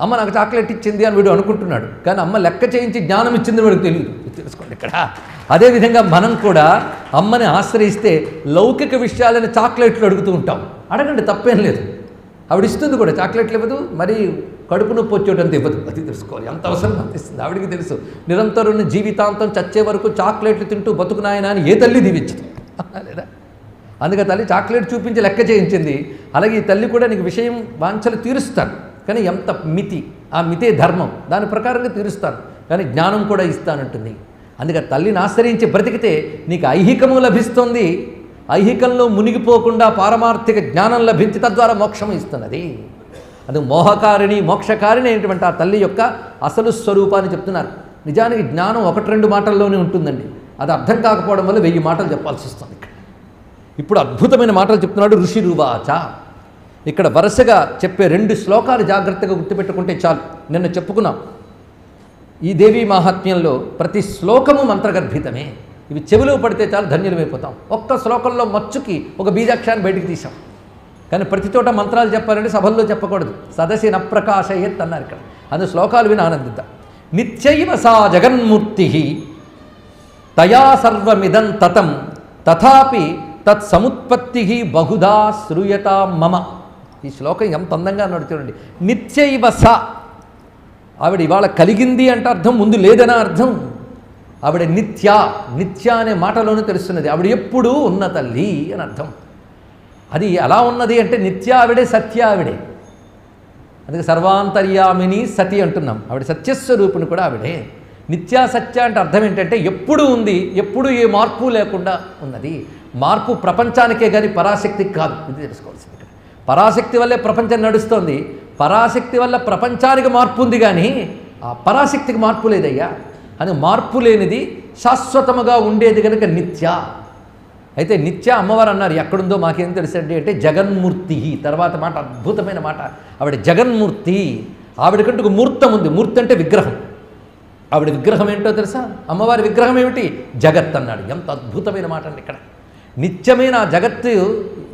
అమ్మ నాకు చాక్లెట్ ఇచ్చింది అని వీడు అనుకుంటున్నాడు, కానీ అమ్మ లెక్క చేయించి జ్ఞానం ఇచ్చింది వాడికి తెలియదు. తెలుసుకోండి ఇక్కడ. అదేవిధంగా మనం కూడా అమ్మని ఆశ్రయిస్తే లౌకిక విషయాలని చాక్లెట్లు అడుగుతూ ఉంటాం. అడగండి, తప్పేం లేదు. ఆవిడ ఇస్తుంది కూడా, చాక్లెట్లు ఇవ్వదు, మరి కడుపు నొప్పి వచ్చేటంత ఇవ్వదు. అది తెలుసుకోవాలి, ఎంత అవసరం అనిపిస్తుంది ఆవిడికి తెలుసు. నిరంతరం జీవితాంతం చచ్చే వరకు చాక్లెట్లు తింటూ బతుకునాయన అని ఏ తల్లి దీవించదు లేదా? అందుకే తల్లి చాక్లెట్ చూపించి లెక్క చేయించింది. అలాగే ఈ తల్లి కూడా నీకు విషయం వాంఛలు తీరుస్తాను, కానీ ఎంత మితి, ఆ మితే ధర్మం, దాని ప్రకారంగా తీరుస్తాను, కానీ జ్ఞానం కూడా ఇస్తానంటుంది. అందుకే తల్లిని ఆశ్రయించి బ్రతికితే నీకు ఐహికము లభిస్తుంది. ఐహికంలో మునిగిపోకుండా పారమార్థిక జ్ఞానం లభించి తద్వారా మోక్షం ఇస్తున్నది. అది మోహకారిణి మోక్షకారిణి అయినటువంటి ఆ తల్లి యొక్క అసలు స్వరూపాన్ని చెప్తున్నారు. నిజానికి జ్ఞానం 1-2 మాటల్లోనే ఉంటుందండి. అది అర్థం కాకపోవడం వల్ల 1000 మాటలు చెప్పాల్సి వస్తుంది. ఇప్పుడు అద్భుతమైన మాటలు చెప్తున్నాడు ఋషిరువాచ. ఇక్కడ వరుసగా చెప్పే 2 శ్లోకాలు జాగ్రత్తగా గుర్తుపెట్టుకుంటే చాలు. నిన్న చెప్పుకున్నాం, ఈ దేవీ మహాత్మ్యంలో ప్రతి శ్లోకము మంత్రగర్భితమే. ఇవి చెవిలో పడితే చాలు ధన్యులమైపోతాం. ఒక్క శ్లోకంలో మచ్చుకి ఒక బీజాక్షాన్ని బయటికి తీసాం. కానీ ప్రతి చోట మంత్రాలు చెప్పాలంటే సభల్లో చెప్పకూడదు. సదసి నప్రకాశయత్ అన్నారు ఇక్కడ. అది శ్లోకాలు విని ఆనందిద్దాం. నిత్యైవ సా జగన్మూర్తి తయా సర్వమిదం తతం తథాపి తత్సముత్పత్తి బహుధా శ్రూయత మమ. ఈ శ్లోకం ఎంత అందంగా అన్నాడు చూడండి. నిత్యైవ సా, ఆవిడ ఇవాళ కలిగింది అంటే అర్థం ముందు లేదన అర్థం. ఆవిడ నిత్య, నిత్య అనే మాటలోనే తెలుస్తున్నది. ఆవిడ ఎప్పుడూ ఉన్న తల్లి అని అర్థం. అది ఎలా ఉన్నది అంటే నిత్య ఆవిడే, సత్య ఆవిడే. అందుకే సర్వాంతర్యామిని సతి అంటున్నాం. ఆవిడ సత్యస్వరూపుని కూడా ఆవిడే. నిత్యా సత్య అంటే అర్థం ఏంటంటే ఎప్పుడు ఉంది, ఎప్పుడు ఏ మార్పు లేకుండా ఉన్నది. మార్పు ప్రపంచానికే కానీ పరాశక్తికి కాదు. ఇది తెలుసుకోవాల్సింది. ఇక్కడ పరాశక్తి వల్లే ప్రపంచం నడుస్తోంది. పరాశక్తి వల్ల ప్రపంచానికి మార్పు ఉంది, కానీ ఆ పరాశక్తికి మార్పు లేదయ్యా. అని మార్పు లేనిది శాశ్వతముగా ఉండేది కనుక నిత్య. అయితే నిత్య అమ్మవారు అన్నారు, ఎక్కడుందో మాకేం తెలుసండి అంటే జగన్మూర్తి. తర్వాత మాట అద్భుతమైన మాట. ఆవిడ జగన్మూర్తి. ఆవిడకంటే ఒక మూర్తం ఉంది. మూర్తి అంటే విగ్రహం. ఆవిడ విగ్రహం ఏంటో తెలుసా? అమ్మవారి విగ్రహం ఏమిటి? జగత్ అన్నాడు. ఎంత అద్భుతమైన మాట అండి ఇక్కడ. నిత్యమైన జగత్తు,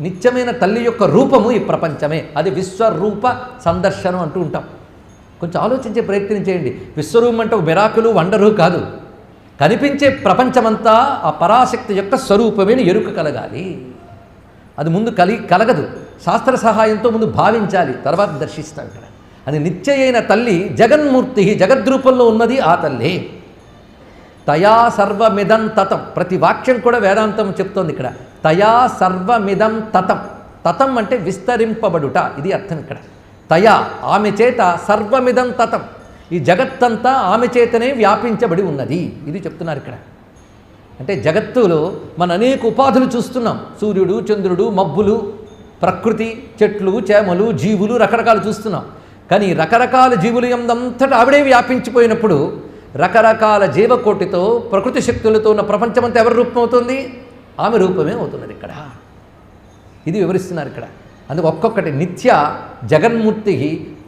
నిత్యమైన తల్లి యొక్క రూపము ఈ ప్రపంచమే. అది విశ్వరూప సందర్శనం అంటూ ఉంటాం. కొంచెం ఆలోచించే ప్రయత్నం చేయండి. విశ్వరూపం అంటే మిరాకులు, వండరు కాదు. కనిపించే ప్రపంచమంతా ఆ పరాశక్తి యొక్క స్వరూపమైన ఎరుక కలగాలి. అది ముందు కలగదు. శాస్త్ర సహాయంతో ముందు భావించాలి, తర్వాత దర్శిస్తాం. ఇక్కడ అది నిత్య అయిన తల్లి జగన్మూర్తి, జగద్రూపంలో ఉన్నది ఆ తల్లి. తయా సర్వమిదం తతం. ప్రతి వాక్యం కూడా వేదాంతం చెప్తోంది ఇక్కడ. తయా సర్వమిదం తతం. తతం అంటే విస్తరింపబడుట, ఇది అర్థం ఇక్కడ. తయా ఆమె చేత సర్వమిదం తతం. ఈ జగత్తంతా ఆమె చేతనే వ్యాపించబడి ఉన్నది. ఇది చెప్తున్నారు ఇక్కడ. అంటే జగత్తులో మన అనేక ఉపాధులు చూస్తున్నాం. సూర్యుడు, చంద్రుడు, మబ్బులు, ప్రకృతి, చెట్లు, చేమలు, జీవులు, రకరకాలు చూస్తున్నాం. కానీ రకరకాల జీవులు ఎందంతటా ఆవిడే వ్యాపించిపోయినప్పుడు రకరకాల జీవకోటితో, ప్రకృతి శక్తులతో ఉన్న ప్రపంచమంతా ఎవరి రూపం అవుతుంది? ఆమె రూపమే అవుతున్నది ఇక్కడ. ఇది వివరిస్తున్నారు ఇక్కడ. అందుకు ఒక్కొక్కటి నిత్య జగన్మూర్తి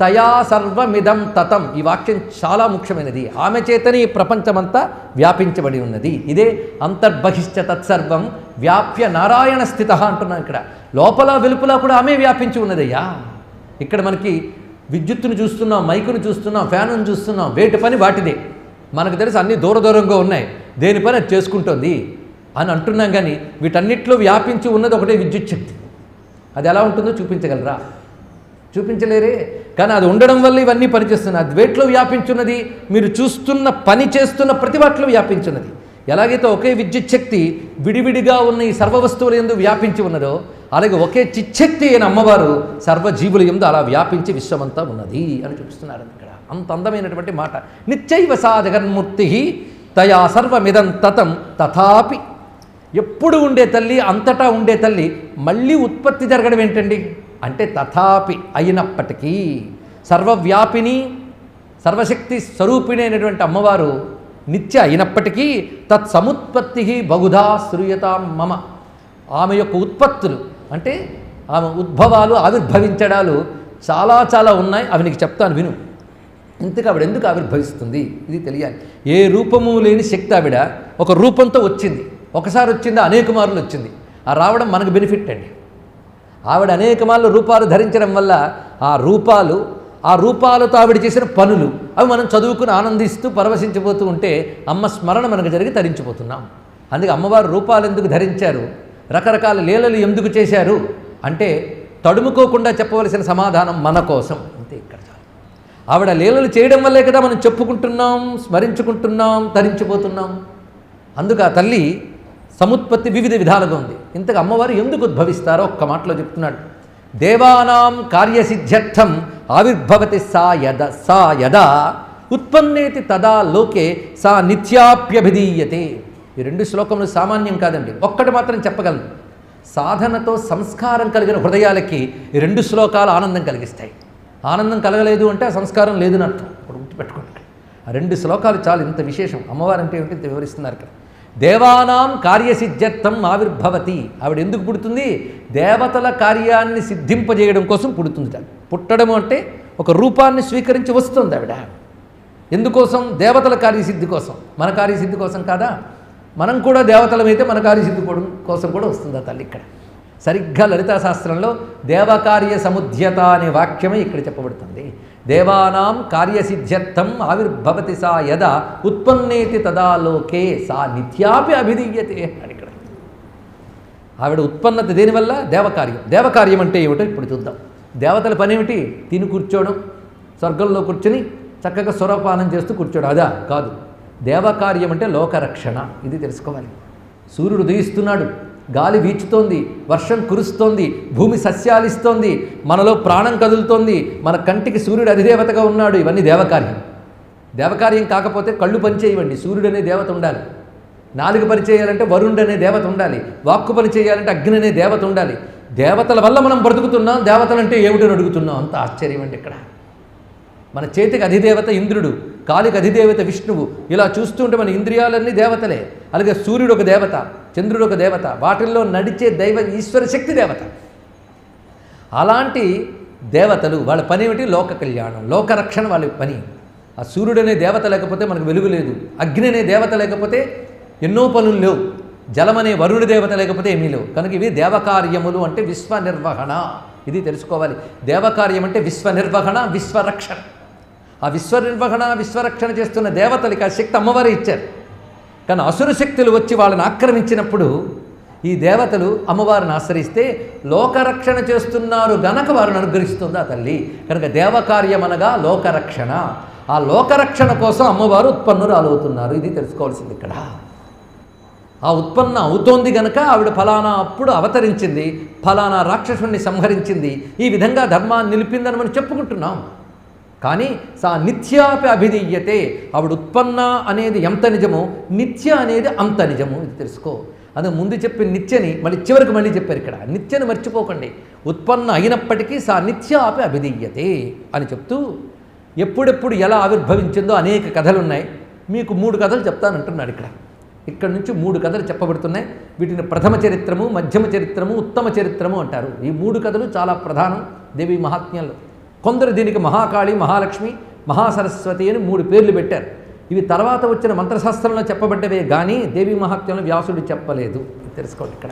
తయా సర్వమిదం తతం. ఈ వాక్యం చాలా ముఖ్యమైనది. ఆమె చేతని ఈ ప్రపంచమంతా వ్యాపించబడి ఉన్నది. ఇదే అంతర్బహిష్ట తత్సర్వం వ్యాప్య నారాయణ స్థిత అంటున్నాం ఇక్కడ. లోపల వెలుపల కూడా ఆమె వ్యాపించి ఉన్నదయ్యా. ఇక్కడ మనకి విద్యుత్తును చూస్తున్నాం, మైకును చూస్తున్నాం, ఫ్యానును చూస్తున్నాం. వేటి పని వాటిదే. మనకు తెలుసు అన్నీ దూరంగా ఉన్నాయి, దేని పని అది చేసుకుంటుంది అని అంటున్నాం. కానీ వీటన్నిటిలో వ్యాపించి ఉన్నది ఒకటే విద్యుత్ శక్తి. అది ఎలా ఉంటుందో చూపించగలరా? చూపించలేరే. కానీ అది ఉండడం వల్ల ఇవన్నీ పనిచేస్తున్నాయి. అది వేట్లో వ్యాపించున్నది. మీరు చూస్తున్న పని చేస్తున్న ప్రతి వాటిలో వ్యాపించున్నది. ఎలాగైతే ఒకే విద్యుత్ శక్తి విడివిడిగా ఉన్న ఈ సర్వవస్తువుల యందు వ్యాపించి ఉన్నదో, అలాగే ఒకే చిచ్చక్తి అయిన అమ్మవారు సర్వజీవుల యందు అలా వ్యాపించి విశ్వమంతా ఉన్నది అని చూపిస్తున్నారు ఇక్కడ. అంత అందమైనటువంటి మాట. నిత్యైవ సా జగన్మూర్తి తయా సర్వమిదం తతం తథాపి. ఎప్పుడు ఉండే తల్లి, అంతటా ఉండే తల్లి, మళ్ళీ ఉత్పత్తి జరగడం ఏంటండి అంటే తథాపి అయినప్పటికీ సర్వవ్యాపిని, సర్వశక్తి స్వరూపిణి అయినటువంటి అమ్మవారు నిత్య అయినప్పటికీ తత్సముత్పత్తి బహుధా శ్రూయతా మమ. ఆమె యొక్క ఉత్పత్తులు అంటే ఆమె ఉద్భవాలు, ఆవిర్భవించడాలు చాలా చాలా ఉన్నాయి. అవి నీకు చెప్తాను విను. ఇంతకు ఆవిడ ఎందుకు ఆవిర్భవిస్తుంది ఇది తెలియాలి. ఏ రూపము లేని శక్తి ఆవిడ ఒక రూపంతో వచ్చింది. ఒకసారి వచ్చిందా? అనేక మార్లు వచ్చింది. ఆ రావడం మనకు బెనిఫిట్ అండి. ఆవిడ అనేక మార్లు రూపాలు ధరించడం వల్ల ఆ రూపాలు ఆ రూపాలతో ఆవిడ చేసిన పనులు అవి మనం చదువుకుని ఆనందిస్తూ పరవశించిపోతూ ఉంటే అమ్మ స్మరణ మనకు జరిగి తరించిపోతున్నాం. అందుకే అమ్మవారు రూపాలు ఎందుకు ధరించారు, రకరకాల లీలలు ఎందుకు చేశారు అంటే తడుముకోకుండా చెప్పవలసిన సమాధానం మన కోసం. అంతే. ఇక్కడ ఆవిడ లీలలు చేయడం వల్లే కదా మనం చెప్పుకుంటున్నాం, స్మరించుకుంటున్నాం, తరించిపోతున్నాం. అందుకు ఆ తల్లి సముత్పత్తి వివిధ విధాలుగా ఉంది. ఇంతకు అమ్మవారు ఎందుకు ఉద్భవిస్తారో ఒక్క మాటలో చెప్తున్నాడు. దేవానాం కార్యసిద్ధ్యర్థం ఆవిర్భవతి సా యదా ఉత్పన్నేతి తదా లోకే సా నిత్యాప్యభిధీయతే. ఈ రెండు శ్లోకములు సామాన్యం కాదండి. ఒక్కటి మాత్రం చెప్పగలను, సాధనతో సంస్కారం కలిగిన హృదయాలకి ఈ రెండు శ్లోకాలు ఆనందం కలిగిస్తాయి. ఆనందం కలగలేదు అంటే ఆ సంస్కారం లేదని అర్థం. ఇప్పుడు గుర్తుపెట్టుకోండి, ఆ రెండు శ్లోకాలు చాలా ఇంత విశేషం. అమ్మవారు అంటే ఏమిటి ఇంత వివరిస్తున్నారు ఇక్కడ. దేవానాం కార్యసిద్ధ్యర్థం ఆవిర్భవతి. ఆవిడ ఎందుకు పుడుతుంది? దేవతల కార్యాన్ని సిద్ధింపజేయడం కోసం పుడుతుంది. పుట్టడం అంటే ఒక రూపాన్ని స్వీకరించి వస్తుంది ఆవిడ. ఎందుకోసం? దేవతల కార్యసిద్ధి కోసం. మన కార్యసిద్ధి కోసం కాదా? మనం కూడా దేవతలమైతే మన కార్యసిద్ధి కోసం కూడా వస్తుంది ఆ తల్లి. ఇక్కడ సరిగ్గా లలితా శాస్త్రంలో దేవకార్య సముద్యత అనే వాక్యమే ఇక్కడ చెప్పబడుతుంది. దేవానాం కార్యసిద్ధ్యర్థం ఆవిర్భవతి సా యదా ఉత్పన్నేతి తదా లోకే సా నిత్యాపి అభిధీయతే అని ఇక్కడ. ఆవిడ ఉత్పన్నత దేనివల్ల? దేవకార్యం. దేవకార్యం అంటే ఏమిటో ఇప్పుడు చూద్దాం. దేవతల పని ఏమిటి? తిని కూర్చోవడం, స్వర్గంలో కూర్చొని చక్కగా సురపానం చేస్తూ కూర్చోవడం, అదా కాదు. దేవకార్యం అంటే లోకరక్షణ. ఇది తెలుసుకోవాలి. సూర్యుడు ఉదయిస్తున్నాడు, గాలి వీచుతోంది, వర్షం కురుస్తోంది, భూమి సస్యాలిస్తోంది, మనలో ప్రాణం కదులుతోంది, మన కంటికి సూర్యుడు అధిదేవతగా ఉన్నాడు. ఇవన్నీ దేవకార్యం. దేవకార్యం కాకపోతే కళ్ళు పనిచేయవండి. సూర్యుడు అనే దేవత ఉండాలి. నాలుగు పని చేయాలంటే వరుణుడు అనే దేవత ఉండాలి. వాక్కు పని చేయాలంటే అగ్ని అనే దేవత ఉండాలి. దేవతల వల్ల మనం బ్రతుకుతున్నాం. దేవతలంటే ఏమిటని అడుగుతున్నాం. అంత ఆశ్చర్యం అండి ఇక్కడ. మన చేతికి అధిదేవత ఇంద్రుడు, కాలికి అధిదేవత విష్ణువు. ఇలా చూస్తుంటే మన ఇంద్రియాలన్నీ దేవతలే. అలాగే సూర్యుడు ఒక దేవత, చంద్రుడు ఒక దేవత, వాటిల్లో నడిచే దైవ ఈశ్వర శక్తి దేవత. అలాంటి దేవతలు వాళ్ళ పని ఏమిటి? లోక కళ్యాణం, లోకరక్షణ వాళ్ళ పని. ఆ సూర్యుడు అనే దేవత లేకపోతే మనకు వెలుగు లేదు. అగ్ని అనే దేవత లేకపోతే ఎన్నో పనులు లేవు. జలం అనే వరుణుడి దేవత లేకపోతే ఏమీ లేవు. కనుక ఇవి దేవకార్యములు అంటే విశ్వనిర్వహణ. ఇది తెలుసుకోవాలి. దేవకార్యం అంటే విశ్వనిర్వహణ, విశ్వరక్షణ. ఆ విశ్వనిర్వహణ, విశ్వరక్షణ చేస్తున్న దేవతలకి ఆ శక్తి అమ్మవారే ఇచ్చారు. కానీ అసుర శక్తులు వచ్చి వాళ్ళని ఆక్రమించినప్పుడు ఈ దేవతలు అమ్మవారిని ఆశ్రయిస్తే లోకరక్షణ చేస్తున్నారు గనక వారిని అనుగ్రహిస్తుంది ఆ తల్లి. కనుక దేవకార్యం అనగా లోకరక్షణ. ఆ లోకరక్షణ కోసం అమ్మవారు ఉత్పన్నురాలు అవుతున్నారు. ఇది తెలుసుకోవాల్సింది ఇక్కడ. ఆ ఉత్పన్న అవుతోంది గనక ఆవిడ ఫలానా అప్పుడు అవతరించింది, ఫలానా రాక్షసుని సంహరించింది, ఈ విధంగా ధర్మాన్ని నిలిపిందని మనం చెప్పుకుంటున్నాం. కానీ సా నిత్యాపి అభిధీయతే. ఆవిడ ఉత్పన్న అనేది ఎంత నిజమో నిత్య అనేది అంత నిజము. ఇది తెలుసుకో. అది ముందు చెప్పిన నిత్యని మళ్ళీ చివరికి మళ్ళీ చెప్పారు ఇక్కడ. నిత్యని మర్చిపోకండి. ఉత్పన్న అయినప్పటికీ సా నిత్యాపి అభిధీయతే అని చెప్తూ ఎప్పుడెప్పుడు ఎలా ఆవిర్భవించిందో అనేక కథలు ఉన్నాయి. మీకు 3 కథలు చెప్తానంటున్నాడు ఇక్కడ. ఇక్కడ నుంచి 3 కథలు చెప్పబడుతున్నాయి. వీటిని ప్రథమ చరిత్రము, మధ్యమ చరిత్రము, ఉత్తమ చరిత్రము అంటారు. ఈ 3 కథలు చాలా ప్రధానం దేవి మహాత్మ్యంలో. కొందరు దీనికి మహాకాళి, మహాలక్ష్మి, మహాసరస్వతి అని 3 పేర్లు పెట్టారు. ఇవి తర్వాత వచ్చిన మంత్రశాస్త్రంలో చెప్పబడ్డవే కానీ దేవి మహాత్మ్యంలో వ్యాసుడు చెప్పలేదు. తెలుసుకోండి ఇక్కడ.